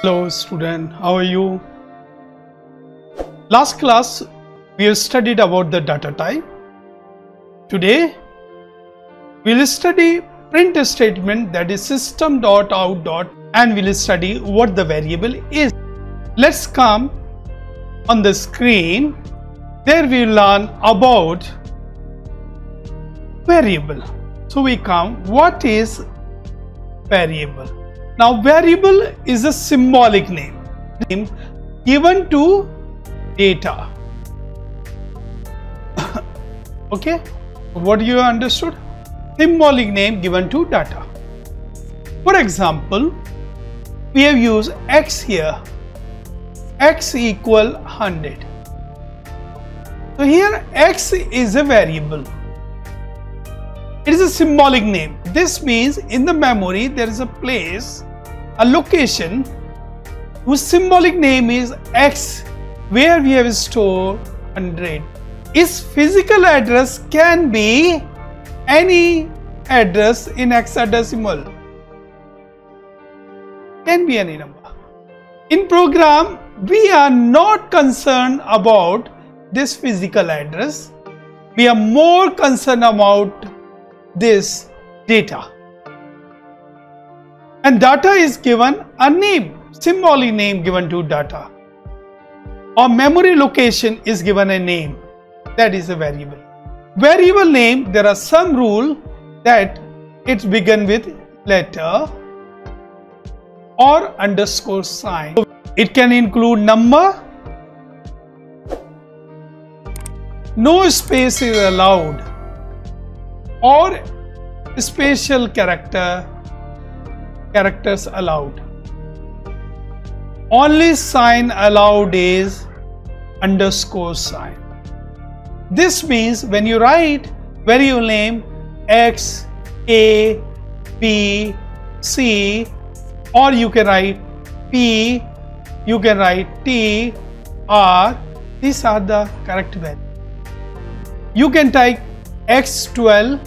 Hello student, how are you? Last class we have studied about the data type. Today we will study print statement, that is system.out. and we will study what the variable is. Let's come on the screen. There we will learn about variable. So we come, what is variable? Now variable is a symbolic name given to data. Okay, what you understood? Symbolic name given to data. For example, we have used x here, x equal 100. So here x is a variable. It is a symbolic name. This means in the memory there is a place, a location whose symbolic name is x, where we have stored 100. Its physical address can be any address in hexadecimal. Can be any number. In program, we are not concerned about this physical address. We are more concerned about this data. And data is given a name, symbolic name given to data. Or memory location is given a name, that is a variable. Variable name, there are some rule that it begin with letter or underscore sign. It can include number, no space is allowed, or special characters allowed. Only sign allowed is underscore sign. This means when you write variable name x, a, b, c, or you can write p, you can write t, r, these are the correct values. You can type x12,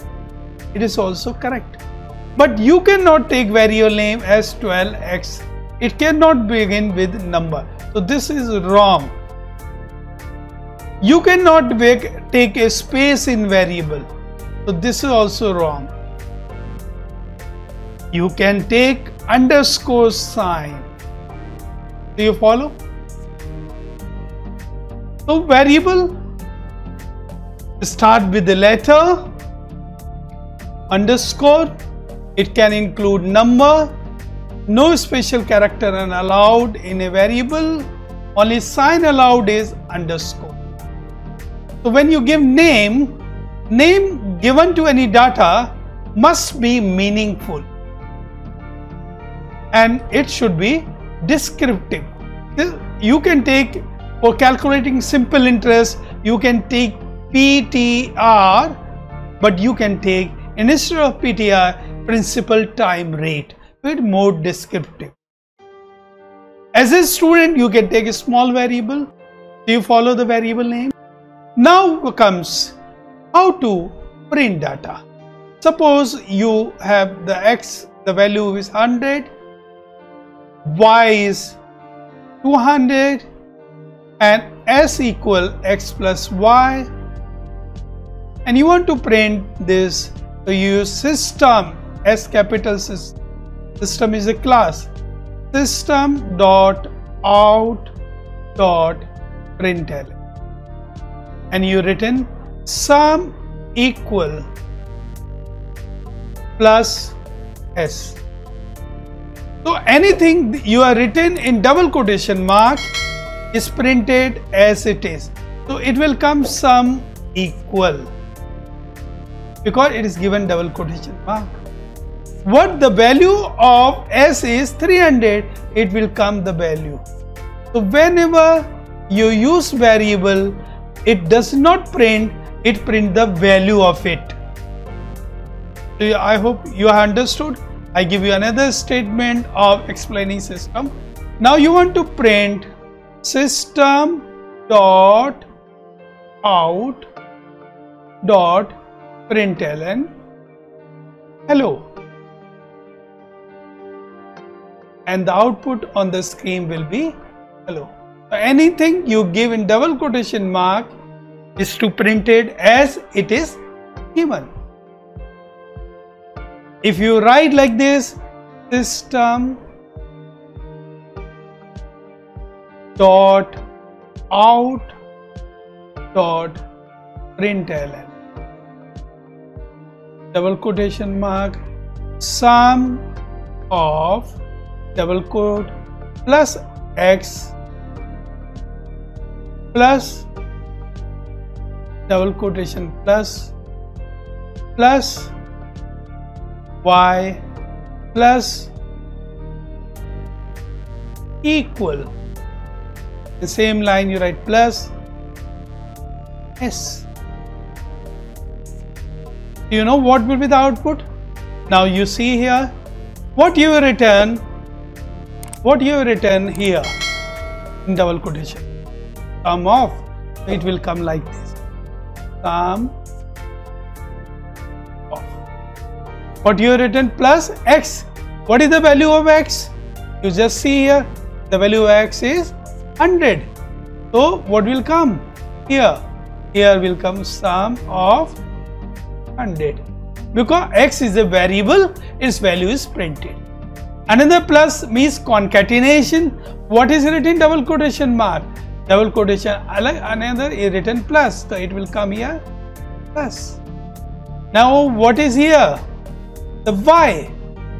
it is also correct. But you cannot take variable name as 12x. It cannot begin with number. So this is wrong. You cannot take a space in variable. So this is also wrong. You can take underscore sign. Do you follow? So variable start with the letter, underscore, it can include number, no special character allowed in a variable, only sign allowed is underscore. So when you give name given to any data must be meaningful and it should be descriptive. You can take, for calculating simple interest, you can take PTR, but you can take, instead of PTR, principal time rate, with more descriptive. As a student, you can take a small variable. Do you follow the variable name? Now comes how to print data. Suppose you have the x, the value is 100, y is 200, and s equal x plus y. And you want to print this, so you use system, S capital system. System is a class. System.out.println. And you written sum equal plus s. So anything you are written in double quotation mark is printed as it is. So it will come sum equal, because it is given double quotation mark. What the value of s is 300, it will come the value. So whenever you use variable, it does not print, it print the value of it. So I hope you have understood. I give you another statement of explaining system. Now you want to print system.out.println hello. and the output on the screen will be hello. So anything you give in double quotation mark is to print it as it is given. If you write like this, system dot out dot println double quotation mark sum of double quote plus x plus double quotation plus y plus equal. The same line you write plus s. Do you know what will be the output? Now you see here what you return here in double quotation. Sum of, it will come like this. Sum of what you written plus x. What is the value of x? You just see here the value of x is 100. So what will come here? Here will come sum of 100. Because x is a variable, its value is printed. Another plus means concatenation. What is written double quotation mark? Double quotation, another is written plus, so it will come here plus. Now what is here? The y.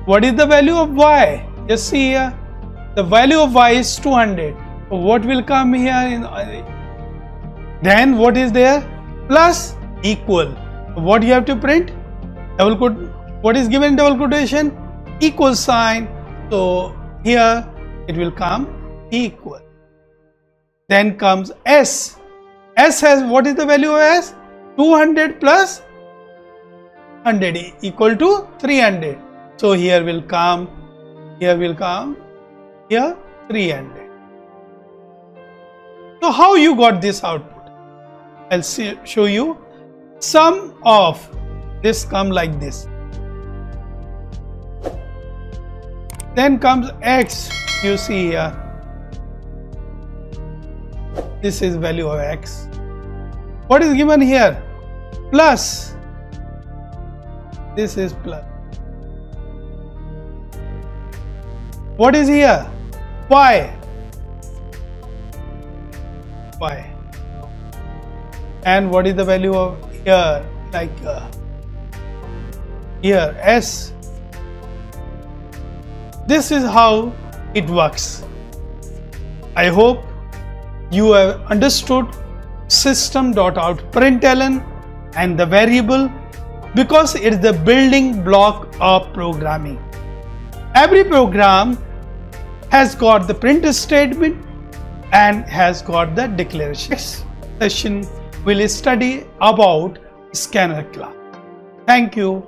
What is the value of y? Just see here, the value of y is 200. So what will come here? Then what is there? Plus equal. What you have to print? Double quote. What is given in double quotation? Equal sign. So here it will come equal. Then comes s. S has, what is the value of s? 200 plus 100 equal to 300. So here will come 300. So how you got this output? I'll show you. Sum of this come like this. Then comes x. You see here. This is value of x. What is given here? Plus. This is plus. What is here? Y. Y. And what is the value of here? Like here s. This is how it works. I hope you have understood system.out.println and the variable, because it is the building block of programming. Every program has got the print statement and has got the declaration. Next session we will study about scanner class. Thank you.